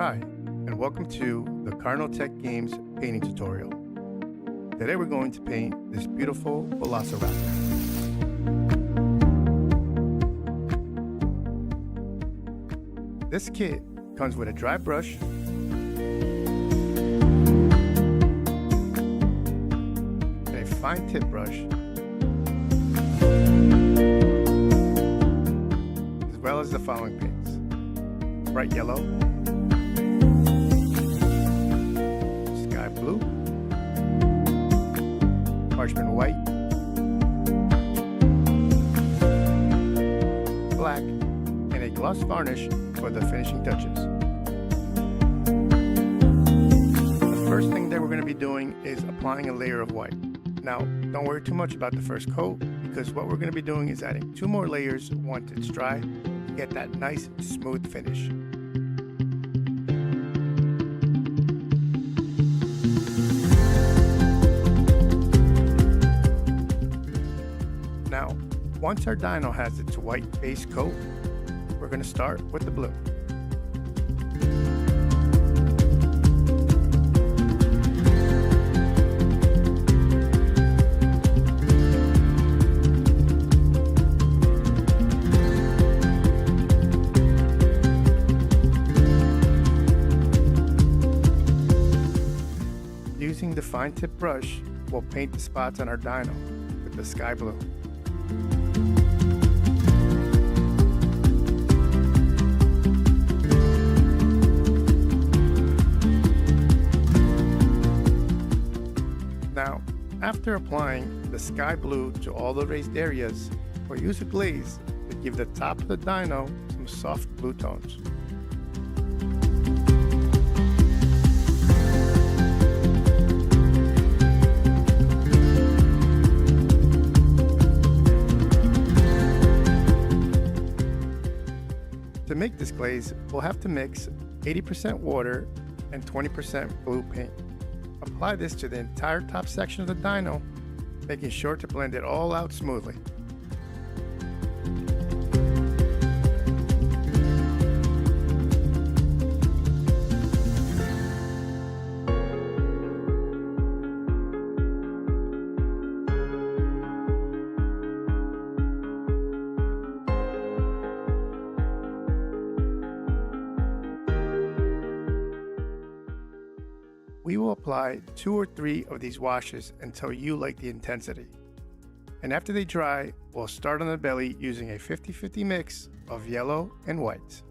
Hi, and welcome to the KaronKIDS Games painting tutorial. Today we're going to paint this beautiful Velociraptor. This kit comes with a dry brush, and a fine tip brush, as well as the following paints: bright yellow, sky blue, parchment white, black, and a gloss varnish for the finishing touches. The first thing that we're going to be doing is applying a layer of white. Now, don't worry too much about the first coat, because what we're going to be doing is adding 2 more layers once it's dry to get that nice smooth finish. Now, once our dino has its white base coat, we're going to start with the blue. Using the fine tip brush, we'll paint the spots on our dino with the sky blue. Now, after applying the sky blue to all the raised areas, we'll use a glaze to give the top of the dino some soft blue tones. To make this glaze, we'll have to mix 80% water and 20% blue paint. Apply this to the entire top section of the dino, making sure to blend it all out smoothly. We will apply 2 or 3 of these washes until you like the intensity. And after they dry, we'll start on the belly using a 50-50 mix of yellow and white.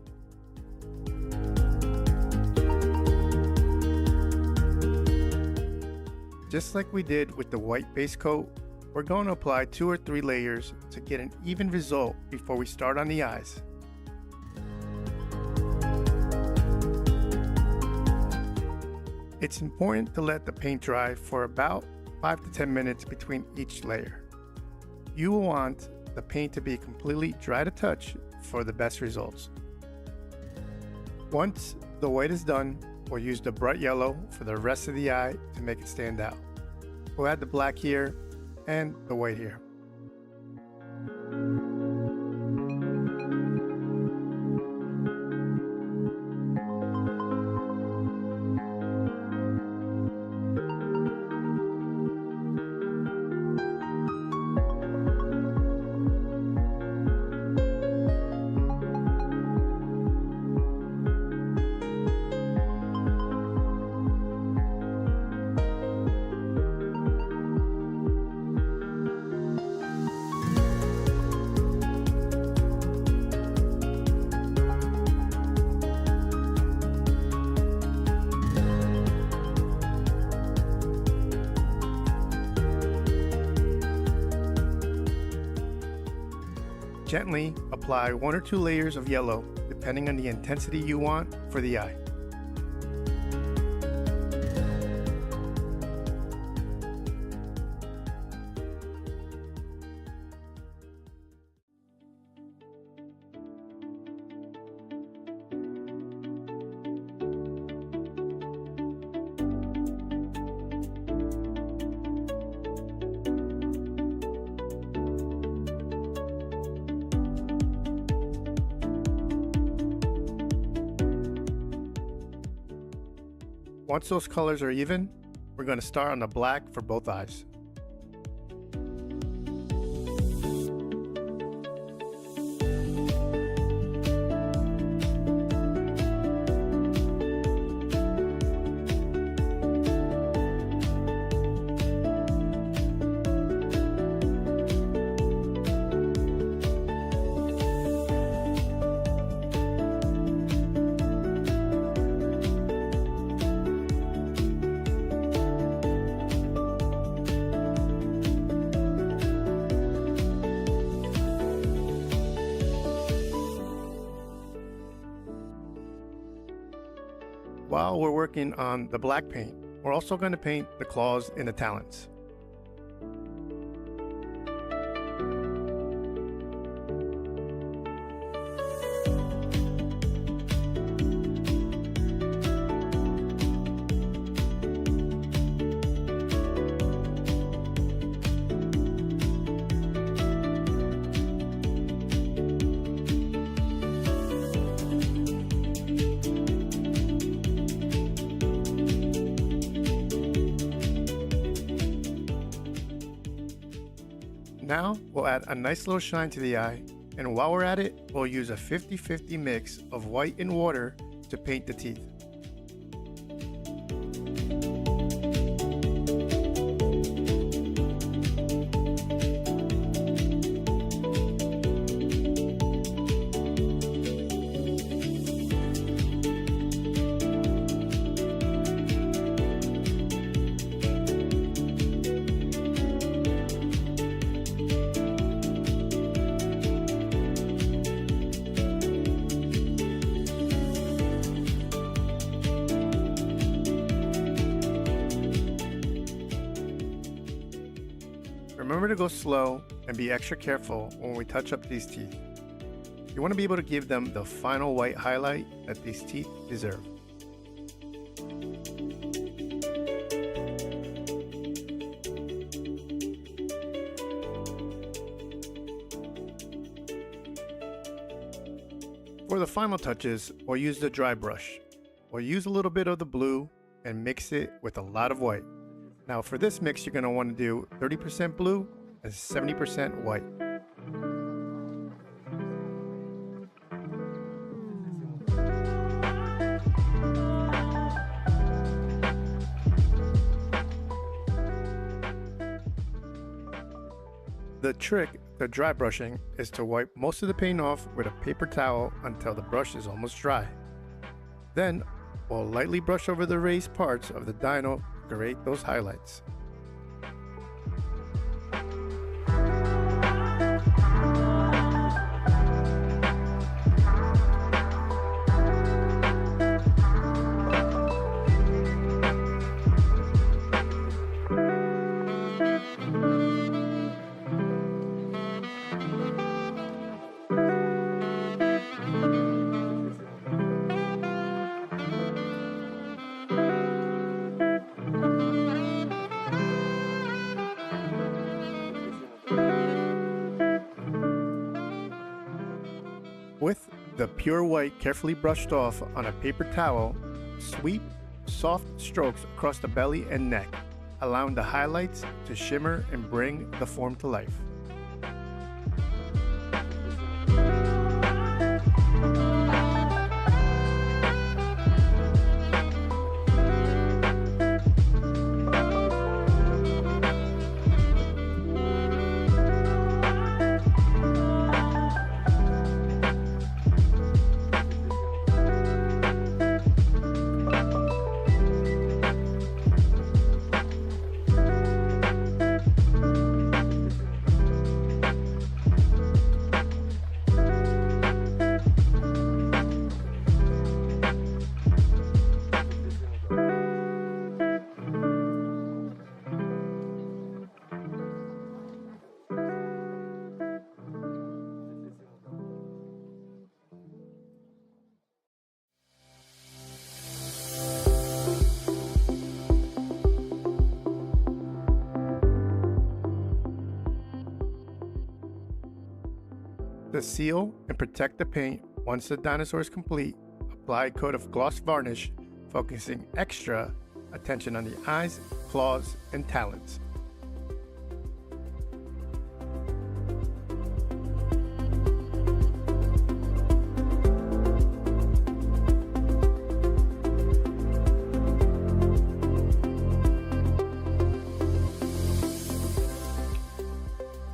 Just like we did with the white base coat, we're going to apply 2 or 3 layers to get an even result before we start on the eyes. It's important to let the paint dry for about 5 to 10 minutes between each layer. You will want the paint to be completely dry to touch for the best results. Once the white is done, we'll use the bright yellow for the rest of the eye to make it stand out. We'll add the black here and the white here. Gently apply 1 or 2 layers of yellow, depending on the intensity you want for the eye. Once those colors are even, we're going to start on the black for both eyes. While we're working on the black paint, we're also going to paint the claws and the talons. Now we'll add a nice little shine to the eye, and while we're at it, we'll use a 50-50 mix of white and water to paint the teeth. Remember to go slow and be extra careful when we touch up these teeth. You want to be able to give them the final white highlight that these teeth deserve. For the final touches, we'll use the dry brush. We'll use a little bit of the blue and mix it with a lot of white. Now for this mix, you're going to want to do 30% blue and 70% white. The trick to dry brushing is to wipe most of the paint off with a paper towel until the brush is almost dry. Then we'll lightly brush over the raised parts of the dino to create those highlights. With the pure white carefully brushed off on a paper towel, sweep soft strokes across the belly and neck, allowing the highlights to shimmer and bring the form to life. To seal and protect the paint, once the dinosaur is complete, apply a coat of gloss varnish focusing extra attention on the eyes, claws, and talons.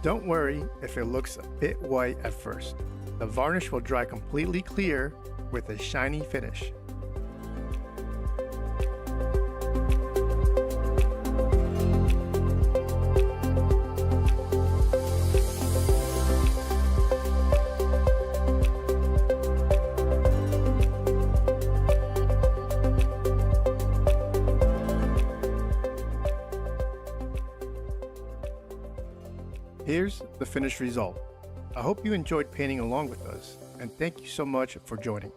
Don't worry if it looks a bit white at first. The varnish will dry completely clear with a shiny finish. Here's the finished result. I hope you enjoyed painting along with us, and thank you so much for joining.